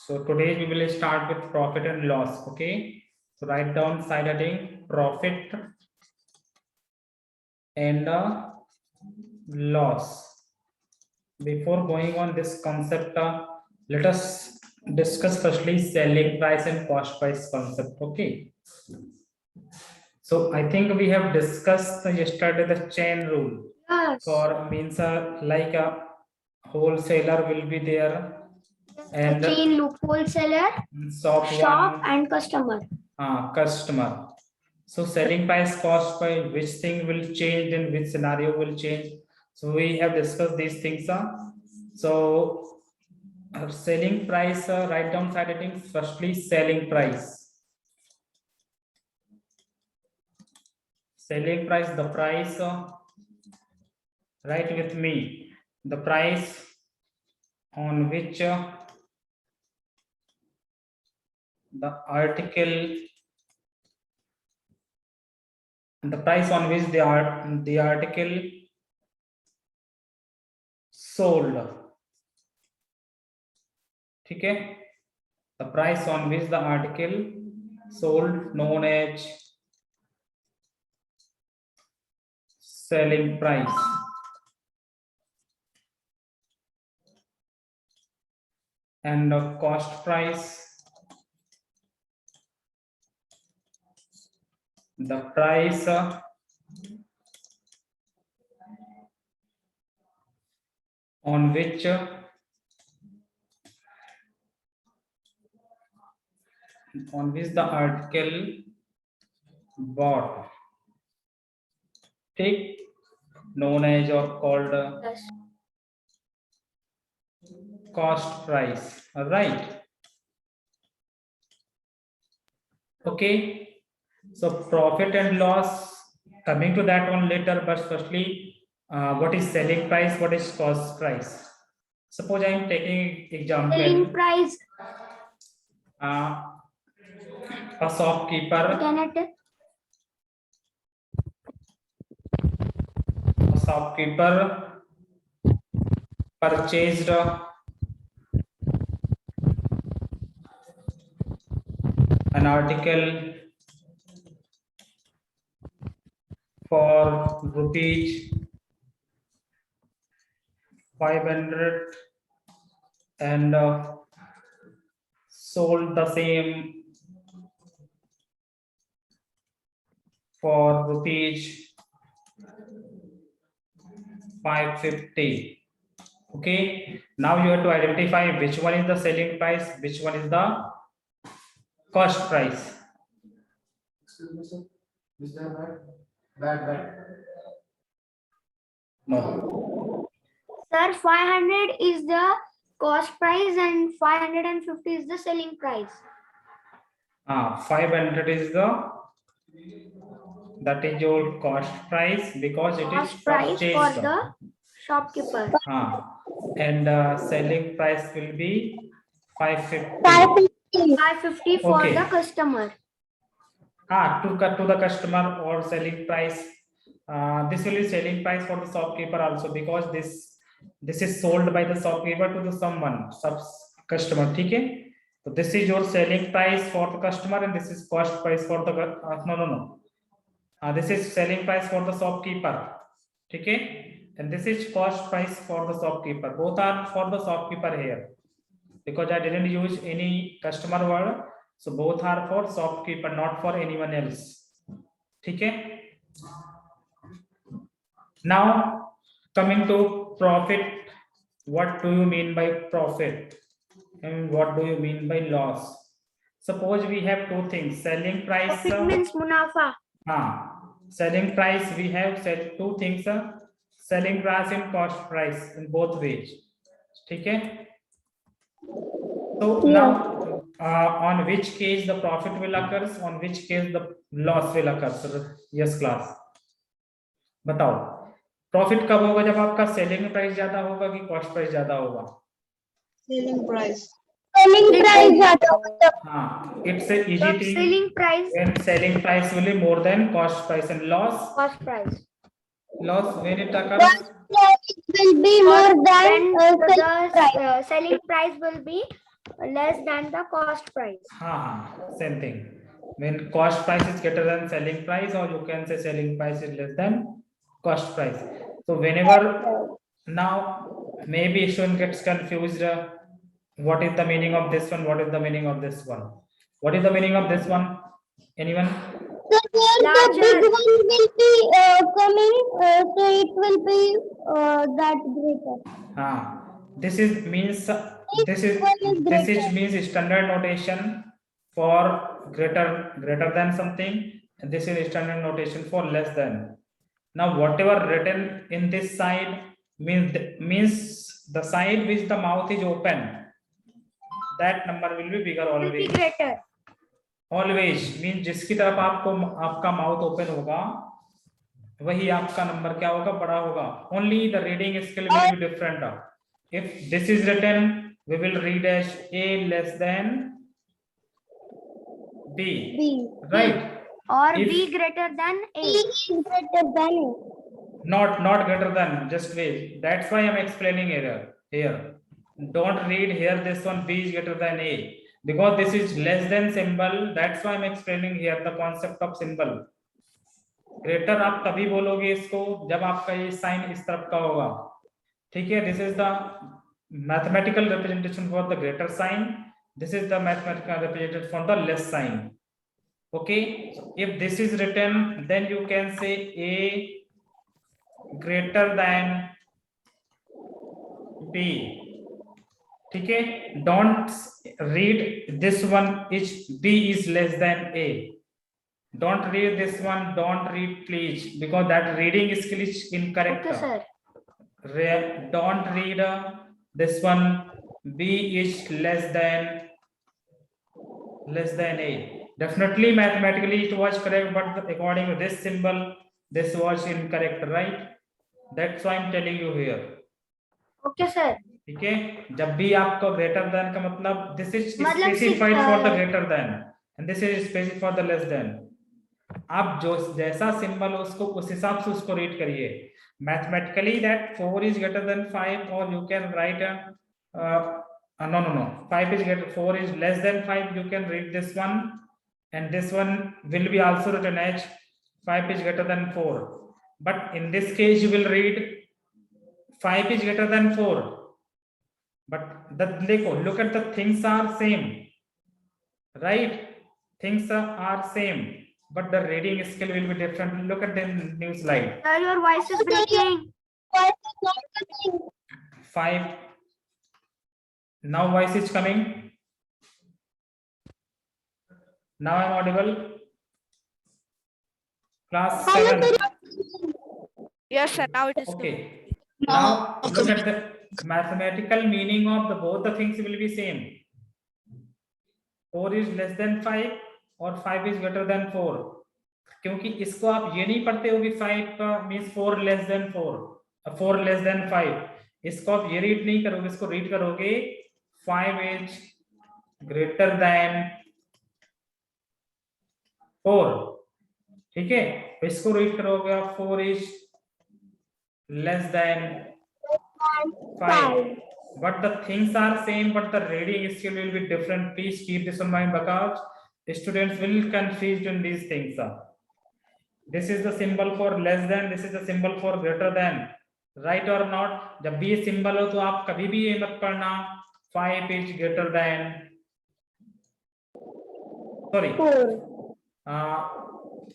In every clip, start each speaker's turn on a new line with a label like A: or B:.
A: So today we will start with profit and loss. Okay. So write down side heading profit and loss. Before going on this concept, let us discuss firstly selling price and cost price concept. Okay. So I think we have discussed yesterday the chain rule.
B: Yes.
A: For means like a wholesaler will be there and
B: the chain loop wholesaler,
A: shop
B: and customer.
A: Customer. So selling price, cost price, which thing will change and which scenario will change. So we have discussed these things. So selling price, write down side heading. Firstly, selling price. Selling price, the price. Write with me. The price on which the article. The price on which the article sold. ठीक है, the price on which the article sold known as selling price. And the cost price, the price on which the article bought, take known as or called cost price. All right. Okay. So profit and loss, coming to that one later, but firstly, what is selling price? What is cost price? Suppose I am taking example.
B: Selling price.
A: A shopkeeper. A shopkeeper purchased an article for rupees 500 and sold the same for rupees 550. Okay, now you have to identify which one is the selling price, which one is the cost price.
C: Excuse me, sir. Is there bad?
A: No.
B: Sir, 500 is the cost price and 550 is the selling price.
A: 500 is that is your cost price because it
B: Cost
A: is
B: price
A: purchased.
B: for the shopkeeper.
A: And selling price will be 550.
B: 550 for
A: Okay.
B: the customer.
A: To the customer, or selling price. This will be selling price for the shopkeeper also, because this is sold by the shopkeeper to the someone customer. Okay. So this is your selling price for the customer, and this is cost price for the no. This is selling price for the shopkeeper. Okay. And this is cost price for the shopkeeper. Both are for the shopkeeper here, because I didn't use any customer word. So both are for shopkeeper, not for anyone else. Okay. Now coming to profit, what do you mean by profit and what do you mean by loss? Suppose we have two things, selling price.
B: Profit means munafa.
A: Selling price, we have said two things, selling price and cost price in both ways. Okay. So now on which case the profit will occur, on which case the loss will occur? So, yes class, बताओ profit कब होगा? जब आपका selling price ज्यादा होगा कि cost price ज्यादा होगा?
D: Selling price.
B: ज्यादा होगा.
A: हाँ, it's a easy thing.
B: Selling price.
A: When selling price will be more than cost price. And loss?
B: Cost price.
A: Loss when it occurs?
B: Will be more than the selling price will be less than the cost price.
A: Same thing. When cost price is greater than selling price, or you can say selling price is less than cost price. So whenever, now maybe student gets confused, what is the meaning of this one? What is the meaning of this one? What is the meaning of this one? Anyone?
E: So here the
B: Larger.
E: big one will be coming, so it will be that greater.
A: This is means this is
E: one is
A: this is
E: greater.
A: means standard notation for greater than something, and this is standard notation for less than. Now whatever written in this side means the side which the mouth is open, that number will be bigger
B: Will be
A: always.
B: greater.
A: Always means जिसकी तरफ आपका mouth open होगा वही आपका number क्या होगा, बड़ा होगा. Only the reading skill will be different. If this is written, we will read as A less than B,
E: B.
A: right?
B: Or
A: If-
B: B greater than
E: B
B: A.
E: is greater than A.
A: Not greater than, just wait. That's why I'm explaining here. Don't read here this one B is greater than A, because this is less than symbol. That's why I'm explaining here the concept of symbol. Greater आप तभी बोलोगे इसको जब आपका ये sign इस तरफ का होगा, ठीक है. This is the mathematical representation for the greater sign. This is the mathematical representation for the less sign. Okay, so if this is written, then you can say A greater than B. ठीक है. Don't read this one is B is less than A. Don't read this one. Don't read please, because that reading skill is incorrect.
B: Okay, sir.
A: Don't read this one. B is less than A. Definitely mathematically it was correct, but according to this symbol, this was incorrect, right? That's why I'm telling you here.
B: Okay, sir.
A: ठीक है. जब भी आपको greater than का मतलब this is
B: मतलब
A: specified
B: सिर्फ,
A: for the greater than and this is specified for the less than. आप जो जैसा सिंबल हो उसको उस हिसाब से उसको रीड करिए. Mathematically that 4 is greater than 5, or you can write no 5 is greater, 4 is less than 5. You can read this one, and this one will be also written as 5 is greater than 4. But in this case you will read 5 is greater than 4. But look at the things are same, right? Things are same, but the reading skill will be different. Look at the new slide.
B: Sir, your voice is breaking.
E: Voice is not coming.
A: 5. Now voice is coming. Now I'm audible. Class 7.
D: Yes, sir. Now it is
A: Okay. Now look at the mathematical meaning of both the things will be same. 4 is less than 5 और 5 is greater than 4. क्योंकि इसको आप ये नहीं पढ़ते हो कि 5 means 4 less than 4 less than 5. इसको आप ये रीड नहीं करोगे, इसको रीड करोगे 5 is greater than 4. ठीक है. इसको रीड करोगे आप 4 is less than 5. But the things are same, but the reading skill will be different. Please keep this in mind, because students will confused in these things. This is the symbol for less than, this is the symbol for greater than, right or not? जब भी ये symbol हो तो आप कभी भी ये मत पढ़ना 5 is greater than, sorry,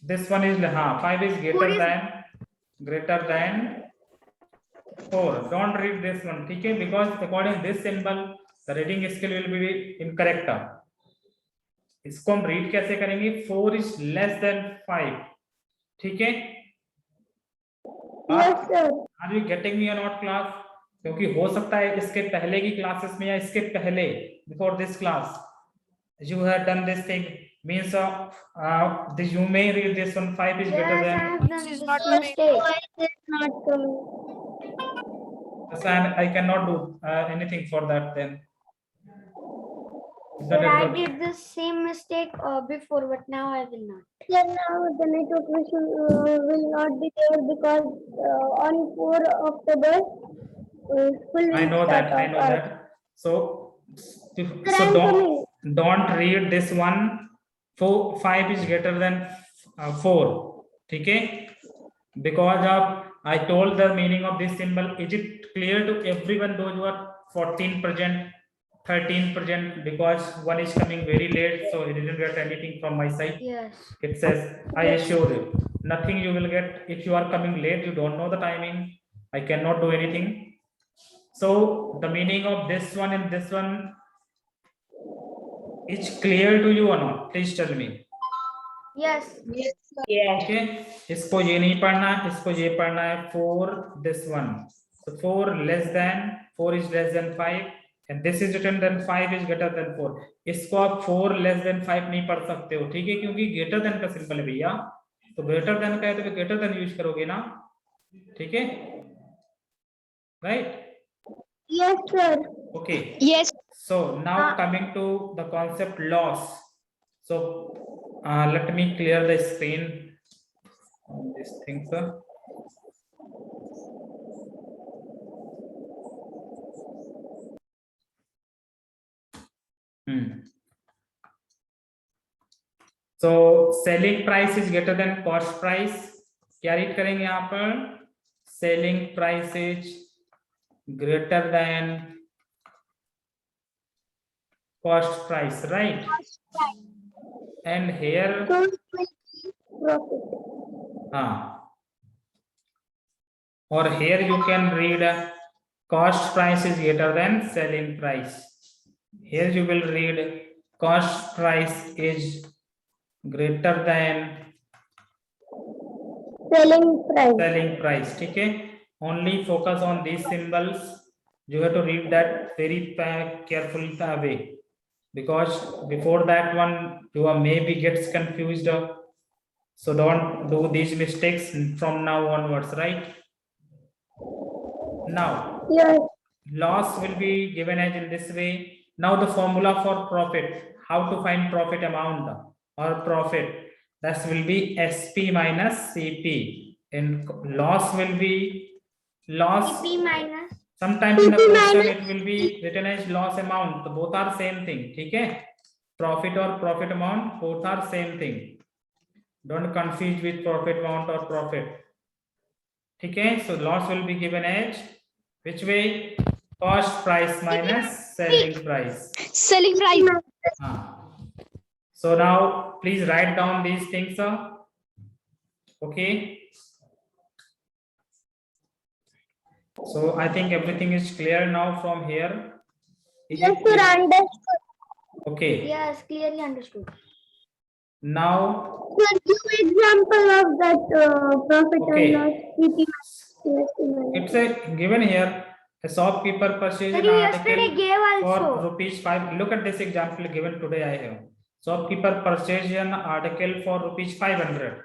A: this one is 5 is greater than 4. Don't read this one, okay? Because according to this symbol, the reading skill will be incorrect. इसको हम read कैसे करेंगे? 4 is less than 5. ठीक है?
E: Yes, sir.
A: Are you getting me or not, class? क्योंकि हो सकता है इसके पहले की क्लासेस में या इसके पहले, before this class, you have done this thing. Means you may read this one 5 is greater
B: Yes, I
A: than.
B: have done
D: This is
B: this
D: not coming.
B: mistake.
E: Voice is not coming.
A: So I cannot do anything for that then.
B: Sir,
A: That is
B: I
A: the-
B: did the same mistake before, but now I will not.
E: Sir, now the network issue will not be there because on 4 October, school
A: I
E: will
A: know
E: start
A: that.
E: off.
A: So So don't read this one. 5 is greater than 4. ठीक है? Because of I told the meaning of this symbol. Is it clear to everyone? Those who are 14%, 13%, because one is coming very late, so he didn't get anything from my side.
B: Yes.
A: It says, I assure you, nothing you will get. If you are coming late, you don't know the timing, I cannot do anything. So the meaning of this one and this one is clear to you or not? Please tell me.
B: Yes.
A: Okay, इसको ये नहीं पढ़ना, इसको ये पढ़ना है. 4 this one. So 4 less than 4 is less than 5, and this is written then 5 is greater than 4. इसको आप 4 less than 5 नहीं पढ़ सकते हो, ठीक है? क्योंकि greater than का सिंबल है भैया, तो greater than का है तो greater than यूज करोगे ना, ठीक है? Right?
E: Yes, sir.
A: Okay.
E: Yes.
A: So now coming to the concept loss. So let me clear the screen on this thing, sir. So selling price is greater than cost price. क्या read करेंगे यहाँ पर? Selling price is greater than cost price, right? And here or here you can read cost price is greater than selling price. Here you will read cost price is greater than selling price. ठीक है? Only focus on these symbols. You have to read that very carefully away, because before that one you are maybe gets confused. So don't do these mistakes from now onwards, right? Now
E: Yes.
A: loss will be given as in this way. Now the formula for profit, how to find profit amount or profit, that will be SP minus CP, and loss will be loss.
B: CP minus.
A: Sometimes in the question it will be written as loss amount. So both are same thing, ठीक है? Profit or profit amount, both are same thing. Don't confuse with profit amount or profit. ठीक है? So loss will be given as which way? Cost price minus selling price.
E: Selling price.
A: So now please write down these things, sir. Okay. So I think everything is clear now from here.
E: Yes, sir, understood.
A: Okay.
B: Yes, clearly understood.
A: Now
E: Sir, give example of that profit
A: Okay.
E: and loss.
A: it's a given here. A shopkeeper purchased
B: Sir,
A: an
B: you
A: article
B: yesterday gave
A: for
B: also.
A: rupees 5. Look at this example given today. I have shopkeeper purchased an article for rupees 500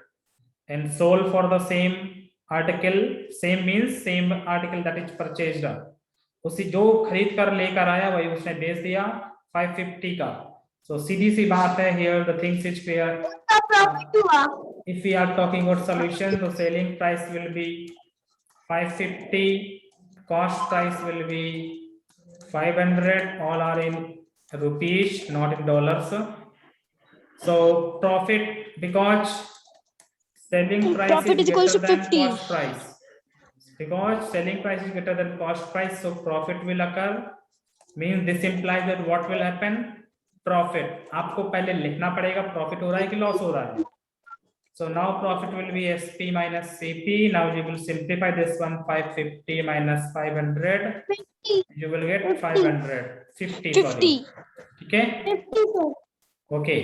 A: and sold for the same article. Same means same article that is purchased. उसी जो खरीद कर लेकर आया वही उसने बेच दिया 550 का. So सीधी सी बात है, here the things is clear. If we are talking about solution, so selling price will be 550, cost price will be 500. All are in rupees, not in dollars. So profit, because selling price
E: Profit is equals
A: greater
E: to
A: than
E: 50.
A: cost price. Because selling price is greater than cost price, so profit will occur. Means this implies that what will happen? Profit. आपको पहले लिखना पड़ेगा profit हो रहा है कि loss हो रहा है. So now profit will be SP minus CP. Now you will simplify this one. 550 minus 500.
E: 50.
A: You will get 500. 50.
E: 50.
A: Okay.
E: 50, sir.
A: Okay.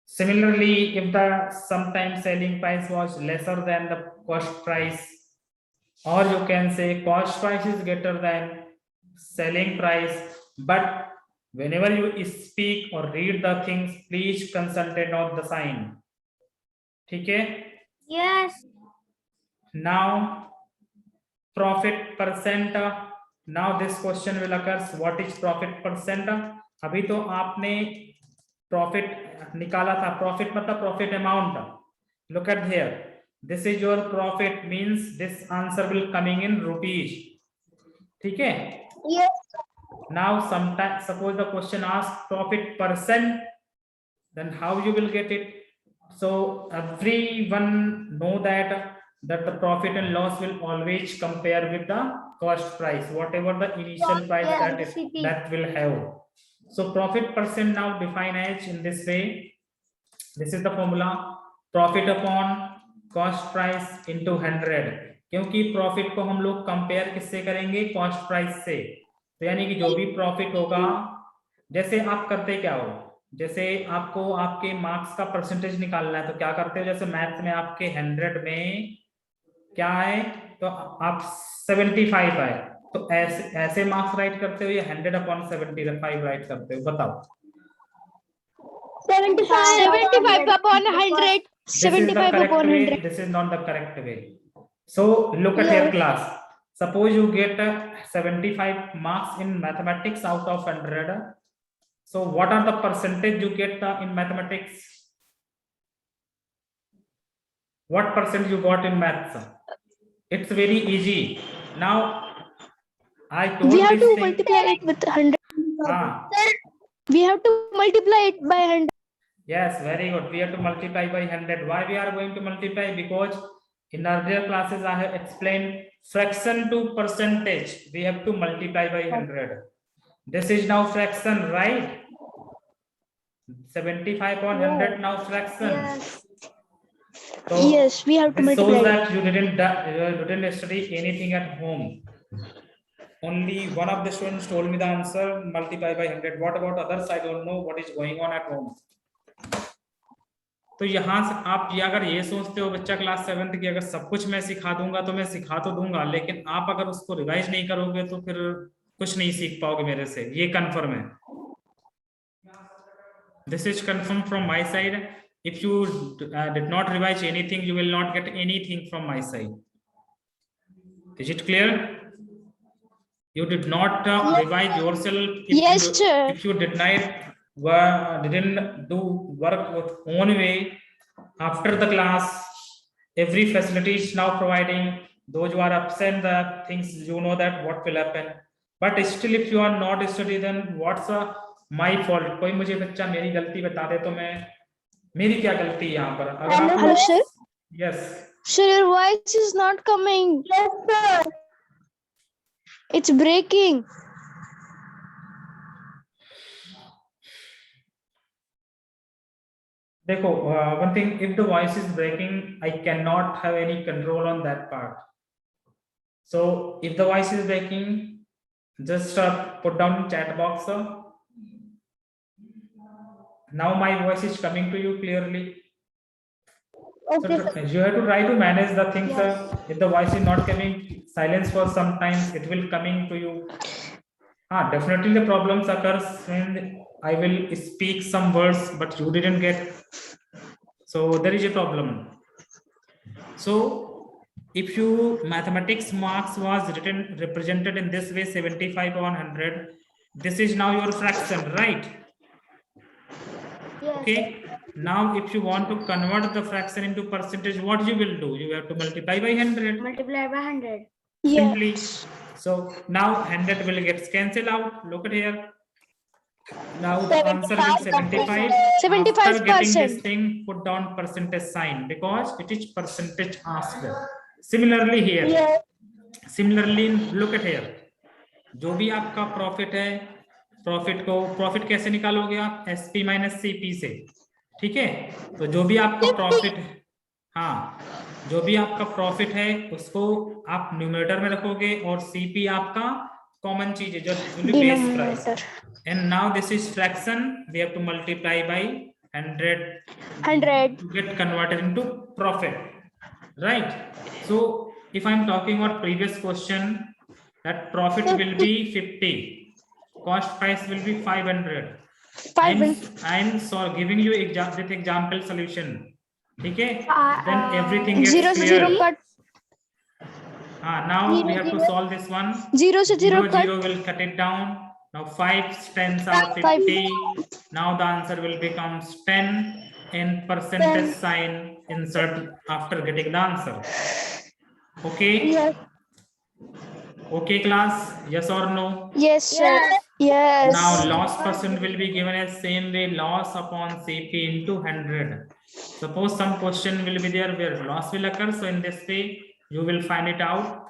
A: Similarly, if the sometimes selling price was lesser than the cost price, or you can say cost price is greater than selling price, but whenever you speak or read the things, please concentrate on the sign. ठीक है?
B: Yes.
A: Now profit percent. Now this question will occur. What is profit percent? अभी तो आपने profit निकाला था. Profit मतलब profit amount. Look at here. This is your profit, means this answer will coming in rupees. ठीक है?
E: Yes.
A: Now, sometimes suppose the question asks profit percent, then how you will get it? So everyone know that the profit and loss will always compare with the cost price, whatever the initial price
B: Yes,
A: that
B: the
A: it
B: CP.
A: that will have. So profit percent now define as in this way. This is the formula, profit upon cost price into 100, क्योंकि profit को हम लोग compare किससे करेंगे, cost price से। तो यानी कि जो भी प्रॉफिट होगा, जैसे आप करते क्या हो, जैसे आपको आपके मार्क्स का परसेंटेज निकालना है तो क्या करते हो, जैसे मैथ में आपके 100 में क्या है, तो आप 75 आए, तो ऐसे मार्क्स राइट करते हो या 100/75 राइट करते हो, बताओ।
E: 75
D: upon 100.
A: This is the
D: 75
A: correct
D: upon
A: way.
D: 100.
A: This is not the correct way. So look at your class. Suppose you get 75 marks in mathematics out of 100. So what are the percentage you get in mathematics? What percent you got in maths? It's very easy. Now I told
D: We have
A: this
D: to
A: thing.
D: multiply it with 100.
A: Ah,
D: We have to multiply it by 100.
A: yes, very good. We have to multiply by 100. Why we are going to multiply? Because in earlier classes I have explained fraction to percentage. We have to multiply by 100. This is now fraction, right? 75 on 100 now fraction.
B: Yes.
A: So
D: Yes, we have to
A: this shows
D: multiply it.
A: that you didn't study anything at home. Only one of the students told me the answer, multiply by 100. What about others? I don't know what is going on at home. तो यहाँ से आप ये अगर ये सोचते हो बच्चा क्लास 7th की अगर सब कुछ मैं सिखा दूंगा, तो मैं सिखा तो दूंगा, लेकिन आप अगर उसको रिवाइज नहीं करोगे तो फिर कुछ नहीं सीख पाओगे मेरे से, ये कंफर्म है। This is confirmed from my side. If you did not revise anything, you will not get anything from my side. Is it clear? You did not revise yourself.
D: Yes, sir.
A: If you didn't do work with own way after the class, every facility is now providing. Those who are absent, the things you know that what will happen. But still, if you are not study, then what's my fault? कोई मुझे बच्चा मेरी गलती बता दे तो मैं, मेरी क्या गलती है यहाँ पर? अगर आप
D: Hello, sir.
A: Yes.
D: Sir, your voice is not coming.
E: Yes, sir.
D: It's breaking.
A: देखो, one thing, if the voice is breaking, I cannot have any control on that part. So if the voice is breaking, just put down in chat box. Now my voice is coming to you clearly.
E: Okay,
A: So you have to try to manage the things.
B: Yes.
A: If the voice is not coming, silence for some time, it will coming to you. Definitely the problems occurs when I will speak some words, but you didn't get. So there is a problem. So if you mathematics marks was represented in this way, 75 on 100, this is now your fraction, right?
B: Yes.
A: Okay. Now if you want to convert the fraction into percentage, what you will do? You have to multiply by 100.
B: Multiply by 100.
A: Simply. So now 100 will get cancelled out. Look at here. Now the answer will 75.
D: 75%.
A: After getting this thing, put down percentage sign because it is percentage asked. Similarly here.
E: yes,
A: Similarly, look at here. जो भी आपका profit है, profit कैसे निकालोगे आप? SP minus CP से, ठीक है? तो जो भी आपका प्रॉफिट, जो भी आपका प्रॉफिट है उसको आप न्यूमरेटर में रखोगे और CP आपका कॉमन चीज है जो base price. And now this is fraction, we have to multiply by 100 to get converted into profit, right? So if I'm talking about previous question, that profit will be 50, cost price will be 500. I'm so giving you example solution, okay? Then everything gets
D: 0
A: clear.
D: 0 cut.
A: Now we have to solve this one.
D: 0 0 cut.
A: 0 will cut it down. Now 5 tens are 50. Now the answer will become 10 and percentage sign insert after getting the answer. Okay.
E: yes.
A: Okay, class? Yes or no?
D: Yes, sir. Yes.
A: Now, loss percent will be given as same way, loss upon CP into 100. Suppose some question will be there where loss will occur. So in this way, you will find it out.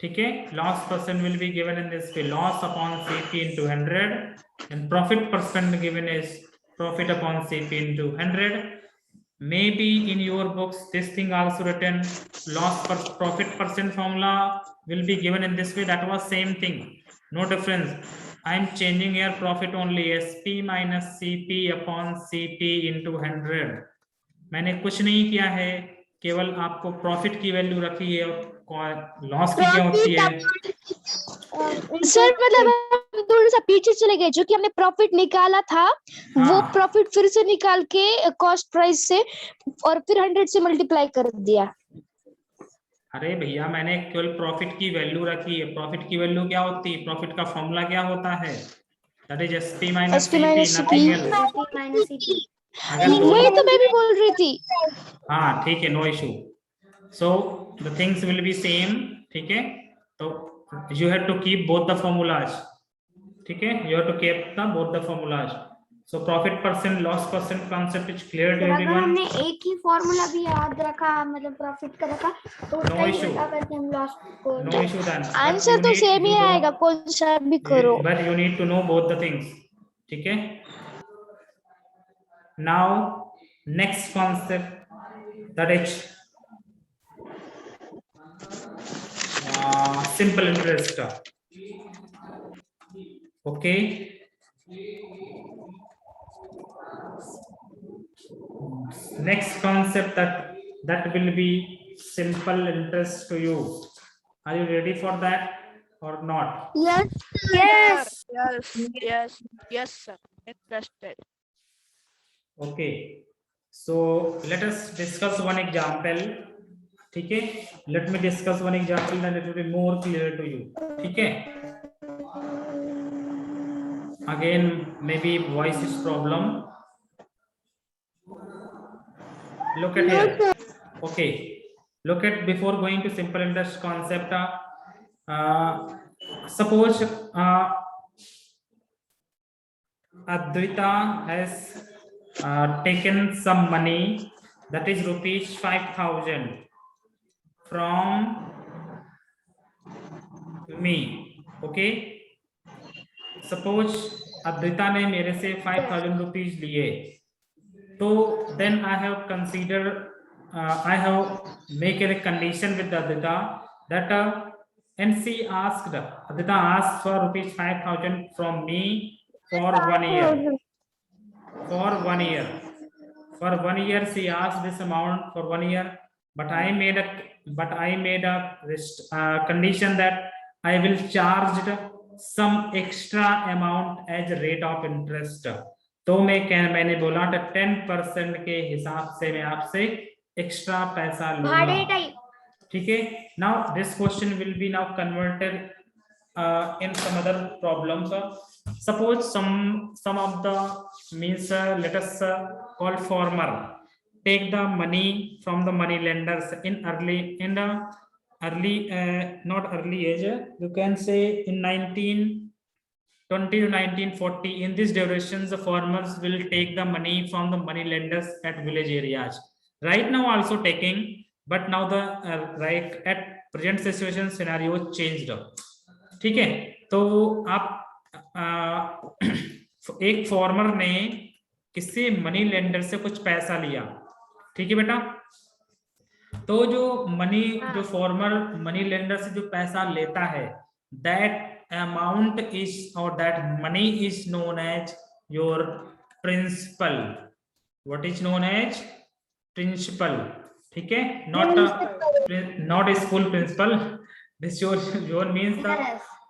A: Okay, loss percent will be given in this way, loss upon CP into 100, and profit percent given is profit upon CP into 100. Maybe in your books this thing also written, loss per profit percent formula will be given in this way. That was same thing, no difference. I am changing here profit only, SP minus CP upon CP into 100. मैंने कुछ नहीं किया है, केवल आपको profit की value रखी है और लॉस की क्या होती है।
D: सर मतलब हम थोड़ा सा पीछे चले गए, जो कि हमने प्रॉफिट निकाला था वो प्रॉफिट फिर से निकाल के कॉस्ट प्राइस से और फिर 100 से मल्टीप्लाई कर दिया।
A: अरे भैया मैंने केवल प्रॉफिट की वैल्यू रखी है। प्रॉफिट की वैल्यू क्या होती है, प्रॉफिट का फॉर्मूला क्या होता है, that is SP minus CP, nothing else.
D: वही तो मैं भी बोल रही थी।
A: हाँ ठीक है, no issue. So the things will be same, ठीक है। तो you have to keep both the formulas, ठीक है, you have to keep the both the formulas. So profit percent, loss percent concept is clear to everyone.
B: हमने एक ही formula भी याद रखा, मतलब प्रॉफिट का रखा, तो
A: नो इशू,
B: करके हम लॉस को,
A: नो इशू देन
D: आंसर तो सेम ही आएगा, कौन सा भी करो,
A: but you need to know both the things, ठीक है। Now next concept, that is simple interest. Okay, next concept that will be simple interest to you. Are you ready for that or not?
E: Yes.
B: yes,
F: Yes, sir. Interested.
A: Okay, so let us discuss one example, ठीक है। Let me discuss one example and it will be more clear to you, ठीक है। Again maybe voice is problem. Look at here. Okay, look at, before going to simple interest concept, suppose Advaita has taken some money, that is rupees 5,000 from me. Okay, suppose Advaita ने मेरे से 5,000 rupees लिए, तो then I have considered, I have make a condition with Advaita that and she asked, Advaita asked for rupees 5,000 from me for 1 year. For 1 year, for 1 year she asked this amount for 1 year, but I made a condition that I will charge some extra amount as rate of interest. तो मैंने बोला 10% के हिसाब से मैं आपसे extra पैसा लूंगा, ठीक है। Now this question will be now converted in some other problems. Suppose some of the means, let us call farmer take the money from the money lenders in early not early age, you can say in 1920 to 1940. In this durations the farmers will take the money from the money lenders at village areas, right now also taking, but now the right at present situation scenario changed, ठीक है। तो आप एक farmer ने किसी money lender से कुछ पैसा लिया, ठीक है बेटा। तो जो फार्मर मनी लेंडर से जो पैसा लेता है, दैट अमाउंट इज और that money is known as your principal. What is known as principal, ठीक है, not school principal. This your means the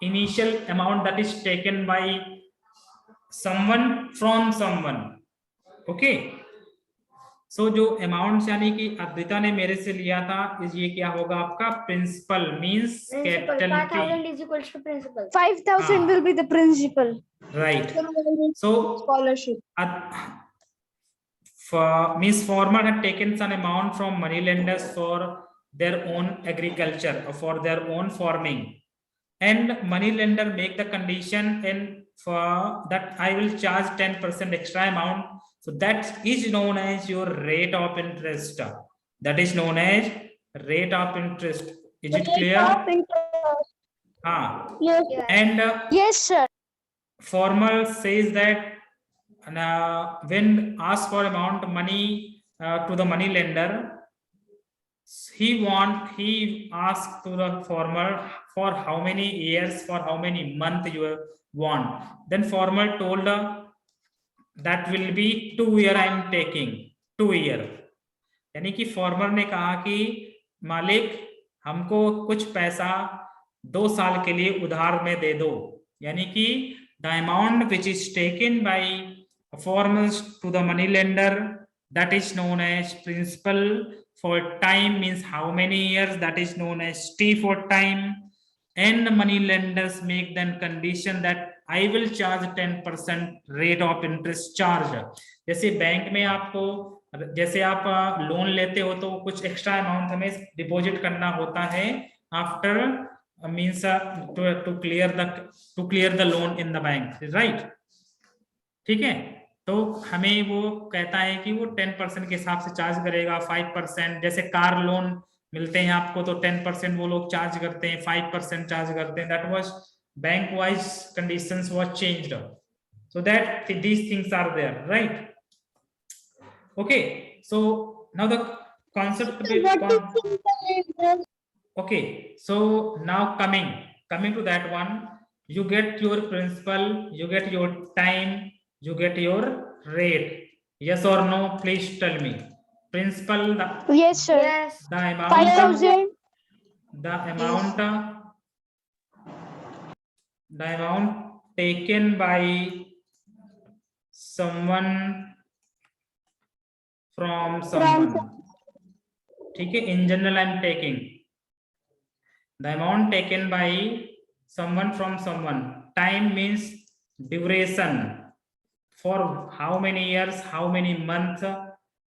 A: initial amount that is taken by someone from someone. Okay, so जो amount यानी कि अद्विता ने मेरे से लिया था, इस ये क्या होगा आपका principal, means capital P.
B: 5,000 is equals to principal.
D: 5,000 will be the principal.
A: Right. So
D: Scholarship.
A: Means farmer had taken some amount from money lenders for their own agriculture or for their own farming, and money lender make the condition and for that I will charge 10% extra amount. So that is known as your rate of interest. That is known as rate of interest. Is it clear?
E: Yes.
A: And
D: Yes, sir.
A: formal says that when asked for amount money to the money lender, he asked to the formal for how many years, for how many months you want. Then formal told that will be 2 year I am taking 2 year. यानी कि farmer ने कहा कि मालिक हमको कुछ पैसा 2 साल के लिए उधार में दे दो, यानी कि the amount which is taken by farmers to the money lender, that is known as principal. For time means how many years, that is known as T for time. And the money lenders make then condition that I will charge 10% rate of interest charge. जैसे bank में आपको, जैसे आप loan लेते हो तो कुछ extra amount हमें डिपॉजिट करना होता है after means to clear the loan in the bank, right? ठीक है, तो हमें वो कहता है कि वो 10% के हिसाब से चार्ज करेगा, 5%। जैसे कार लोन मिलते हैं आपको तो 10% वो लोग चार्ज करते हैं, 5% चार्ज करते हैं। That was bank wise conditions was changed, so that these things are there, right? Okay, so now the concept okay, so now coming to that one, you get your principal, you get your time, you get your rate. Yes or no? Please tell me. Principal,
D: Yes, sir.
B: Yes.
A: the amount,
D: 5,000.
A: the amount taken by someone from someone. ठीक है, in general I am taking the amount taken by someone from someone. Time means duration, for how many years, how many months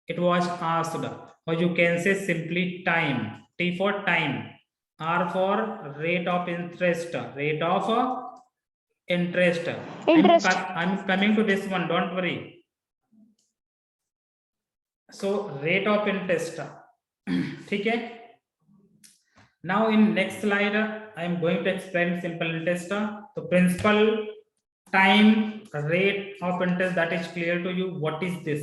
A: it was asked, or you can say simply time. T for time, R for rate of interest, rate of interest. I'm coming to this one, don't worry. So rate of interest, ठीक है? Now in next slide I am going to explain simple interest. So principal, time, rate of interest, that is clear to you. What is this?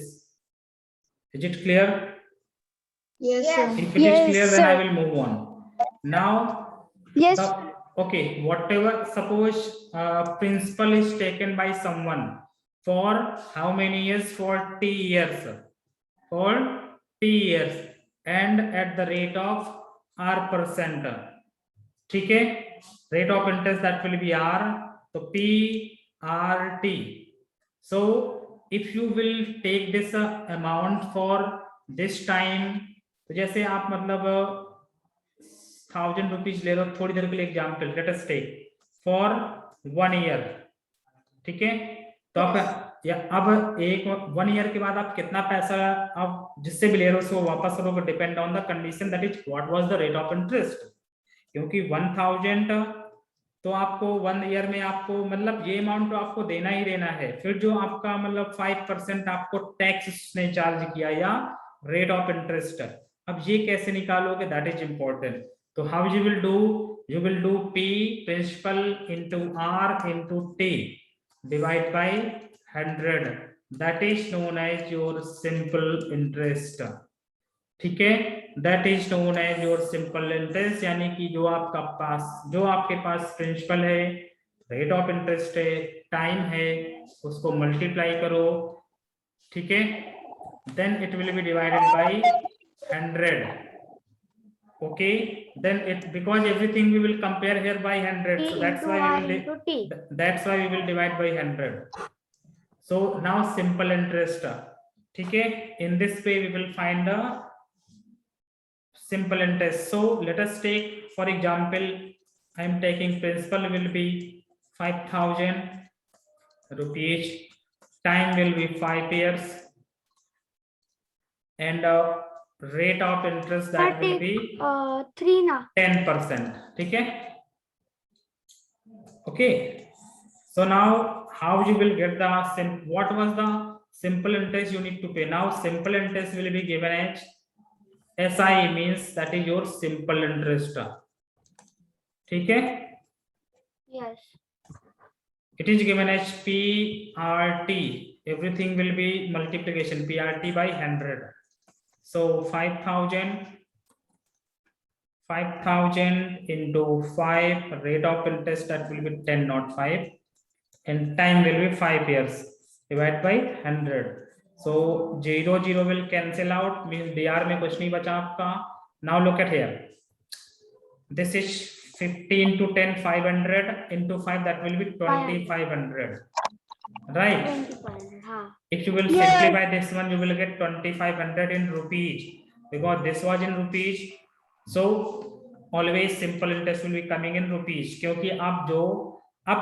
A: Is it clear?
E: Yes, sir.
A: If it is
D: Yes,
A: clear, then
D: sir.
A: I will move on. Now
D: Yes.
A: okay, whatever, suppose principal is taken by someone for how many years? For T years, for T years, and at the rate of R%. ठीक है, rate of interest that will be R, so PRT. So if you will take this amount for this time, तो जैसे आप मतलब 1000 rupees ले रहे हो, थोड़ी देर के लिए example, let us take for 1 year, ठीक है? तो आप या अब 1 ईयर के बाद आप कितना पैसा आप जिससे भी ले रहे हो उसको वापस करोगे, depend on the condition, that is what was the rate of interest. क्योंकि 1000 तो आपको 1 ईयर में आपको मतलब ये अमाउंट तो आपको देना ही देना है, फिर जो आपका मतलब 5% आपको टैक्स ने चार्ज किया या रेट ऑफ इंटरेस्ट, अब ये कैसे निकालोगे, दैट इज इंपॉर्टेंट। तो how you will do P principal into R into T divide by 100, that is known as your simple interest, ठीक है? That is known as your simple interest, यानी कि जो आपके पास प्रिंसिपल है, रेट ऑफ इंटरेस्ट है, टाइम है, उसको मल्टीप्लाई करो, ठीक है? Then it will be divided by 100, okay? Then it, because everything we will compare here by 100, so that's why we will divide by 100. So now simple interest, ठीक है? In this way we will find the simple interest. So let us take, for example, I am taking principal will be 5,000 rupees, time will be 5 years, and rate of interest that will be
B: 3 ना
A: 10%, ठीक है? Okay. So now how you will get the what was the simple interest you need to pay? Now simple interest will be given as SI, means that is your simple interest. ठीक है?
B: Yes.
A: It is given as PRT. Everything will be multiplication, PRT by 100. So 5,000 into 5, rate of interest that will be 10, not 5, and time will be 5 years. Divide by 100. So 0 0 will cancel out, means DR में कुछ नहीं बचा आपका. Now look at here. This is 50 into 10, 500 into 5, that will be 2,500. Right?
B: 25. हाँ.
A: If you will simplify this one, you will get 2,500 in rupees, because this was in rupees. So always simple interest will be coming in rupees. क्योंकि अब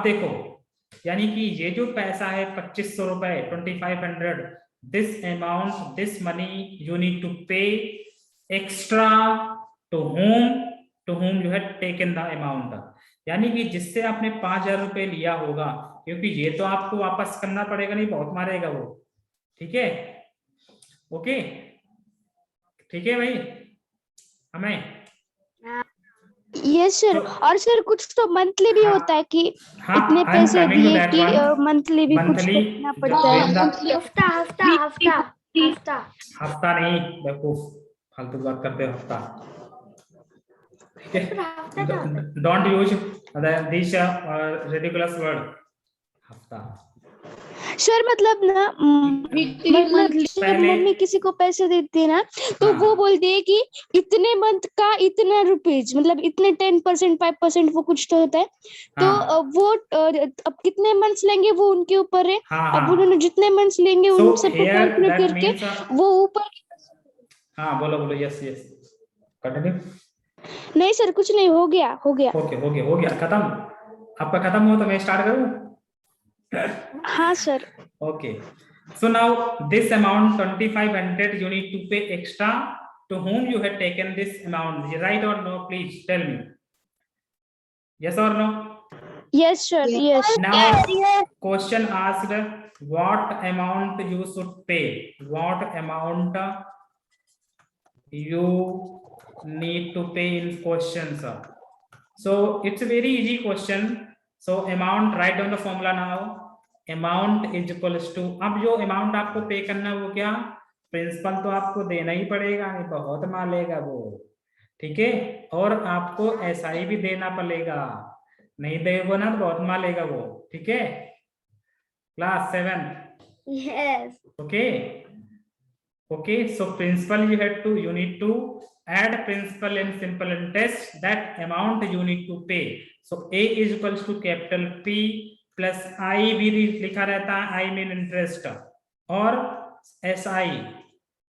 A: देखो, यानी कि ये जो पैसा है 2,500 रुपए, 2,500, this amount, this money you need to pay extra to whom you had taken the amount. यानी कि जिससे आपने 5,000 रुपए लिया होगा, क्योंकि ये तो आपको वापस करना पड़ेगा, नहीं बहुत मारेगा वो. ठीक है? ओके, ठीक है भाई, हमें.
D: Yes sir. और सर कुछ तो मंथली भी होता है कि इतने पैसे दिए कि मंथली भी कुछ करना पड़ता है.
A: हफ्ता नहीं बेवकूफ, फालतू बात करते हो. हफ्ता. Don't use this ridiculous word हफ्ता.
D: सर मतलब ना, मतलब जब मम्मी किसी को पैसे देती है ना, तो वो बोलती है कि इतने मंथ का इतना रुपीज, मतलब इतने 10%, 5% वो कुछ तो होता है. तो वो अब कितने मंथ्स लेंगे वो उनके ऊपर है. अब उन्होंने जितने मंथ्स लेंगे उन सबको कैलकुलेट करके वो ऊपर.
A: हाँ बोलो. Yes continue.
D: नहीं सर कुछ नहीं, हो गया.
A: ओके, हो गया खत्म. आपका खत्म हो तो मैं स्टार्ट करूं.
D: हाँ sir.
A: Okay. So now this amount 2,500 you need to pay extra to whom you had taken this amount. Right or no? Please tell me. Yes or no?
D: Yes sir. Yes.
A: Now question asked what amount you should pay. What amount you need to pay in questions. So it's a very easy question. So amount, write down the formula now. Amount is equals to, अब जो amount आपको पे करना है वो क्या, principal तो आपको देना ही पड़ेगा, नहीं बहुत मालेगा वो. ठीक है? और आपको SI भी देना पड़ेगा, नहीं देगा ना तो बहुत मालेगा वो. ठीक है? Class 7.
B: Yes.
A: Okay, so principal you need to add principal and simple interest, that amount you need to pay. So A is equals to capital P plus I भी लिखा रहता है, I mean interest, और SI.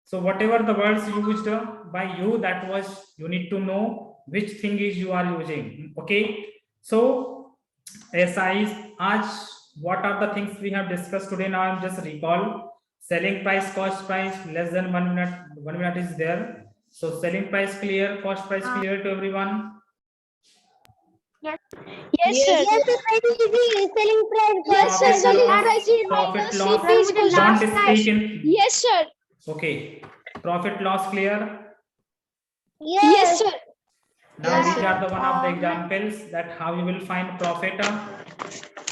A: So whatever the words used by you, that was you need to know which thing is you are using. Okay, so SIs, आज what are the things we have discussed today? Now I'm just recall. Selling price, cost price, less than 1 minute. 1 minute is there. So selling price clear, cost price clear to everyone.
D: Yes sir.
E: Yes, it's very easy. Selling price.
D: Yes sir. Selling price is
A: Profit
D: minus
A: loss.
D: CP is equal to
A: Don't
D: last
A: speak
D: price.
A: in.
D: Yes sir.
A: Okay. Profit loss clear.
D: Yes sir.
A: Now these are the one of the examples that how you will find profit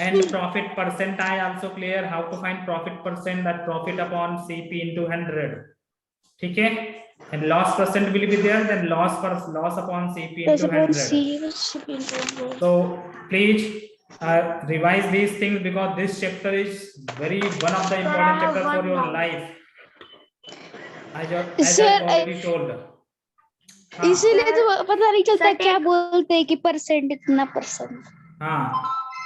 A: and profit percentile also clear. How to find profit percent, that profit upon CP into 100. ठीक है? And loss percent will be there. Then loss upon CP into 100. So please revise these things, because this chapter is one of the important chapters for your life. As I already told.
D: इसीलिए तो पता नहीं चलता क्या बोलते हैं कि percent इतना परसेंट.
A: हाँ,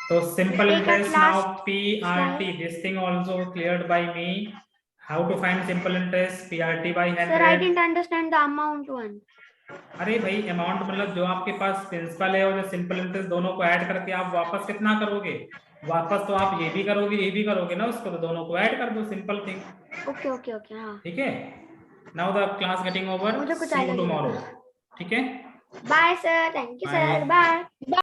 A: तो simple interest now PRT. This thing also cleared by me. How to find simple interest? PRT by 100.
B: Sir, I didn't understand the amount one.
A: अरे भाई अमाउंट मतलब जो आपके पास प्रिंसिपल है और जो सिंपल इंटरेस्ट दोनों को ऐड करके आप वापस कितना करोगे? वापस तो आप ये भी करोगे ना उसको, तो दोनों को ऐड कर दो. Simple thing.
B: Okay. हाँ.
A: ठीक है? Now the class getting over. See you tomorrow. ठीक है?
B: Bye sir. Thank you sir. Bye.